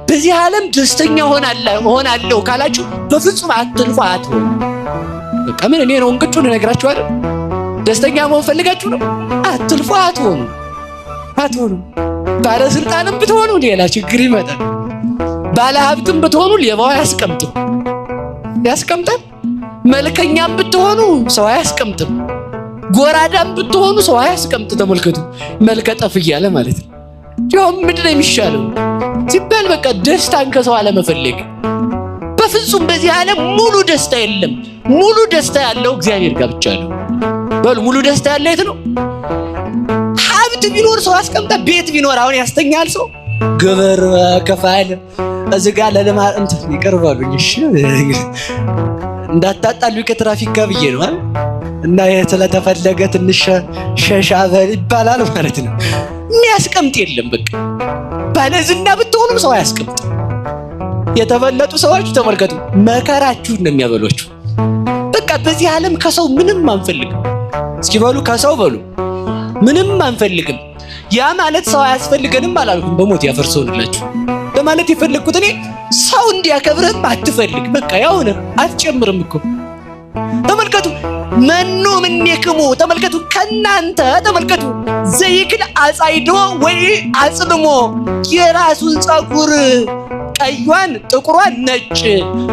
በዚህ ዓለም ደስተኛ ሆናለሁ ካላችሁ በፍጹም አትልፉ አትሆኑ። በቃ ምን እኔ ነው እንቅጩን እነግራችሁ አይደል? ደስተኛ መሆን ፈልጋችሁ ነው? አትልፉ አትሆኑ። ባለስልጣንም ብትሆኑ ሌላ ችግር ይመጣል። ባለሀብትም ብትሆኑ ሌባው ያስቀምጣል። መልከኛም ብትሆኑ ሰው አያስቀምጥም። ጎራዳም ብትሆኑ ሰው አያስቀምጥ። ተመልከቱ፣ መልከጠፍ እያለ ማለት ነው። ያው ምንድነው የሚሻለው ሲባል በቃ ደስታን ከሰው አለመፈለግ። በፍጹም በዚህ ዓለም ሙሉ ደስታ የለም። ሙሉ ደስታ ያለው እግዚአብሔር ጋር ብቻ ነው። በል ሙሉ ደስታ ያለው የት ነው? ሀብት ቢኖር ሰው አስቀምጣ፣ ቤት ቢኖር አሁን ያስተኛል ሰው። ግብር ከፋል እዚህ ጋር ለልማት እንትን ይቀርባሉኝ። እሺ እንዳታጣሉ ከትራፊክ ጋር ብዬ ነው አይደል? እና ስለተፈለገ ትንሽ ሸሻበል ይባላል ማለት ነው። የሚያስቀምጥ የለም። በቃ ባለዝና ብትሆኑም ሰው አያስቀምጥ። የተበለጡ ሰዎች ተመልከቱ፣ መከራችሁን ነው የሚያበሏችሁ። በቃ በዚህ ዓለም ከሰው ምንም አንፈልግም። እስኪ በሉ ከሰው በሉ ምንም አንፈልግም። ያ ማለት ሰው አያስፈልገንም አላልኩም። በሞት ያፈርሰውላችሁ ለማለት የፈለግኩት እኔ ሰው እንዲያከብርህም አትፈልግ። በቃ ያው ነው፣ አትጨምርም እኮ። ተመልከቱ መኑ ምንክሙ፣ ተመልከቱ ከናንተ ተመልከቱ ዘይክል አጻይዶ ወይ አጽልሞ፣ የራሱን ጸጉር ቀዩን ጥቁሯን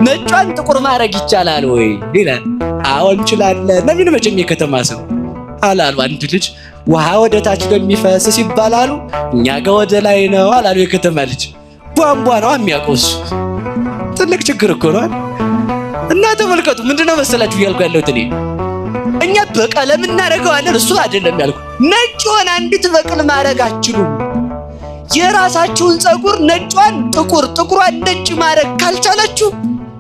ነጯን ጥቁር ማድረግ ይቻላል ወይ ይላል። አዎ እንችላለን። ለምን መቼም የከተማ ሰው አላሉ። አንድ ልጅ ውሃ ወደ ታች ለሚፈስ ሲባላሉ እኛ ጋር ወደ ላይ ነው አላሉ። የከተማ ልጅ ቧንቧ ነው የሚያውቀው እሱ። ትልቅ ችግር እኮ ነው። እና ተመልከቱ ምንድነው መሰላችሁ እያልኩ ያለሁት እኛ በቀለም እናደርገዋለን፣ እሱ አይደለም ያልኩ። ነጭ ሆና እንድትበቅል ማድረግ አትችሉም። የራሳችሁን ጸጉር ነጯን ጥቁሯን ነጭ ማድረግ ካልቻላችሁ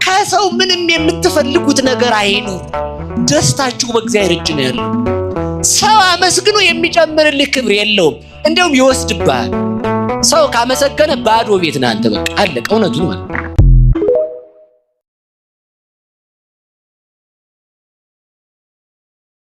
ከሰው ምንም የምትፈልጉት ነገር አይኖር። ደስታችሁ በእግዚአብሔር እጅ ነው ያለው። ሰው አመስግኖ የሚጨምርልህ ክብር የለውም፣ እንደውም ይወስድብሃል። ሰው ካመሰገነ ባዶ ቤት ነህ አንተ። በቃ አለቀ። እውነቱን ማለት